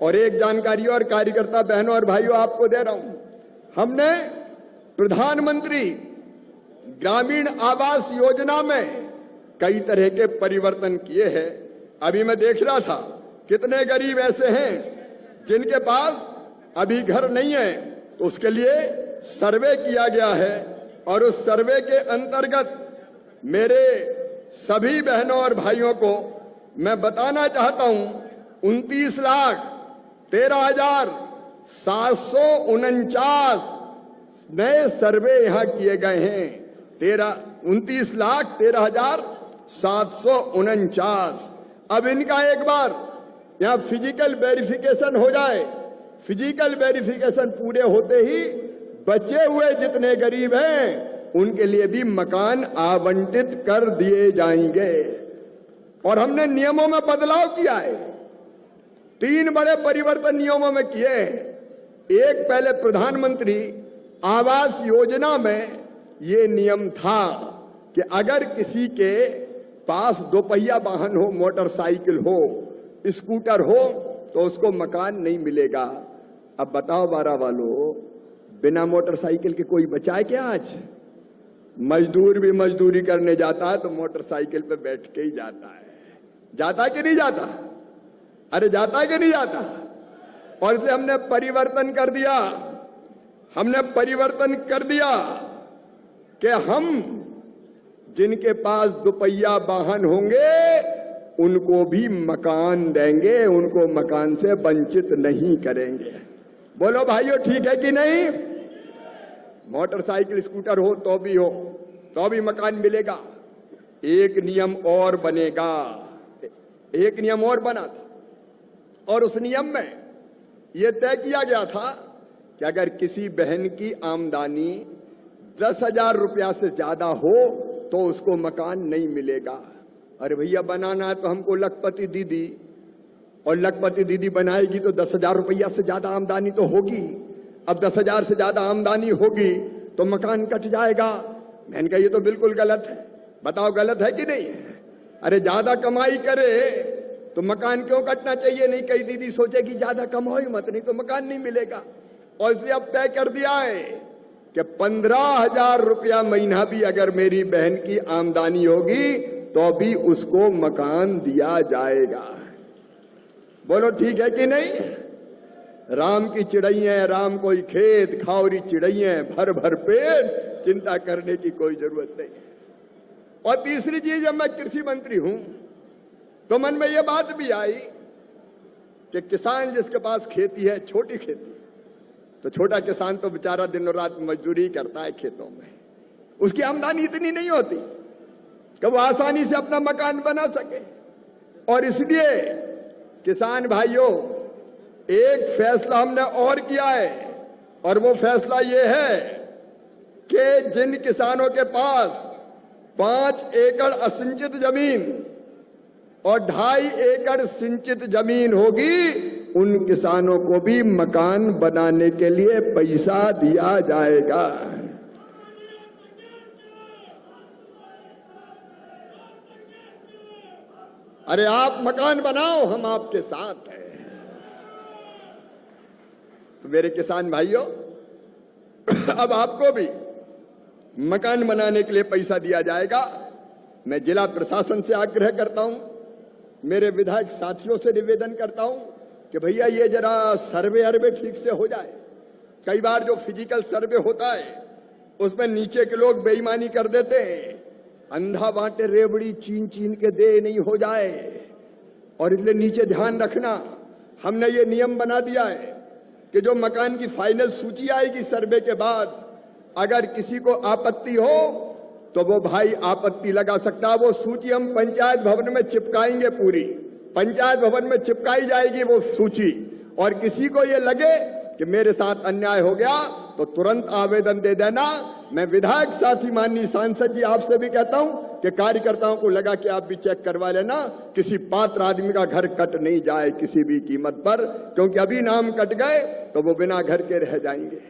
और एक जानकारी और कार्यकर्ता बहनों और भाइयों आपको दे रहा हूं, हमने प्रधानमंत्री ग्रामीण आवास योजना में कई तरह के परिवर्तन किए हैं। अभी मैं देख रहा था कितने गरीब ऐसे हैं जिनके पास अभी घर नहीं है, तो उसके लिए सर्वे किया गया है और उस सर्वे के अंतर्गत मेरे सभी बहनों और भाइयों को मैं बताना चाहता हूं 29,13,749 नए सर्वे यहां किए गए हैं। 29,13,749। अब इनका एक बार यहां फिजिकल वेरिफिकेशन हो जाए। फिजिकल वेरिफिकेशन पूरे होते ही बचे हुए जितने गरीब हैं उनके लिए भी मकान आवंटित कर दिए जाएंगे। और हमने नियमों में बदलाव किया है। 3 बड़े परिवर्तन नियमों में किए हैं। एक, पहले प्रधानमंत्री आवास योजना में ये नियम था कि अगर किसी के पास 2 पहिया वाहन हो, मोटरसाइकिल हो, स्कूटर हो, तो उसको मकान नहीं मिलेगा। अब बताओ बारह वालों, बिना मोटरसाइकिल के कोई बचा है क्या? आज मजदूर भी मजदूरी करने जाता है तो मोटरसाइकिल पे बैठ के ही जाता है। जाता कि नहीं जाता? अरे जाता है कि नहीं जाता? और इसलिए हमने परिवर्तन कर दिया। हमने परिवर्तन कर दिया कि हम जिनके पास 2 पहिया वाहन होंगे उनको भी मकान देंगे, उनको मकान से वंचित नहीं करेंगे। बोलो भाइयों, ठीक है कि नहीं? मोटरसाइकिल स्कूटर हो तो भी मकान मिलेगा। एक नियम और बनेगा। एक नियम और बना था और उस नियम में यह तय किया गया था कि अगर किसी बहन की आमदनी 10,000 रुपया से ज्यादा हो तो उसको मकान नहीं मिलेगा। अरे भैया, बनाना है तो हमको लखपति दीदी, और लखपति दीदी बनाएगी तो 10,000 रुपया से ज्यादा आमदनी तो होगी। अब 10,000 से ज्यादा आमदनी होगी तो मकान कट जाएगा। मैंने कहा ये तो बिल्कुल गलत है। बताओ गलत है कि नहीं है? अरे ज्यादा कमाई करे तो मकान क्यों कटना चाहिए? नहीं, कई दीदी सोचेगी ज्यादा कमाई मत, नहीं तो मकान नहीं मिलेगा। और इसलिए अब तय कर दिया है कि 15,000 रुपया महीना भी अगर मेरी बहन की आमदनी होगी तो भी उसको मकान दिया जाएगा। बोलो ठीक है कि नहीं? राम की चिड़ैया राम कोई खेत, खाओरी चिड़ैया भर भर पेट, चिंता करने की कोई जरूरत नहीं है। और तीसरी चीज, जब मैं कृषि मंत्री हूं तो मन में यह बात भी आई कि किसान जिसके पास खेती है, छोटी खेती, तो छोटा किसान तो बेचारा दिनों रात मजदूरी करता है खेतों में, उसकी आमदनी इतनी नहीं होती कि वो आसानी से अपना मकान बना सके। और इसलिए किसान भाइयों, एक फैसला हमने और किया है, और वो फैसला ये है कि जिन किसानों के पास 5 एकड़ असिंचित जमीन और 2.5 एकड़ सिंचित जमीन होगी, उन किसानों को भी मकान बनाने के लिए पैसा दिया जाएगा। अरे आप मकान बनाओ, हम आपके साथ हैं। तो मेरे किसान भाइयों, अब आपको भी मकान बनाने के लिए पैसा दिया जाएगा। मैं जिला प्रशासन से आग्रह करता हूं, मेरे विधायक साथियों से निवेदन करता हूं कि भैया ये जरा सर्वे ठीक से हो जाए। कई बार जो फिजिकल सर्वे होता है उसमें नीचे के लोग बेईमानी कर देते हैं, अंधा बांटे रेवड़ी चीन चीन के दे नहीं हो जाए। और इसलिए नीचे ध्यान रखना, हमने ये नियम बना दिया है कि जो मकान की फाइनल सूची आएगी सर्वे के बाद, अगर किसी को आपत्ति हो तो वो भाई आपत्ति लगा सकता है। वो सूची हम पंचायत भवन में चिपकाएंगे, पूरी पंचायत भवन में चिपकाई जाएगी वो सूची। और किसी को ये लगे कि मेरे साथ अन्याय हो गया तो तुरंत आवेदन दे देना। मैं विधायक साथी माननीय सांसद जी आपसे भी कहता हूं कि कार्यकर्ताओं को लगा कि आप भी चेक करवा लेना, किसी पात्र आदमी का घर कट नहीं जाए किसी भी कीमत पर, क्योंकि अभी नाम कट गए तो वो बिना घर के रह जाएंगे।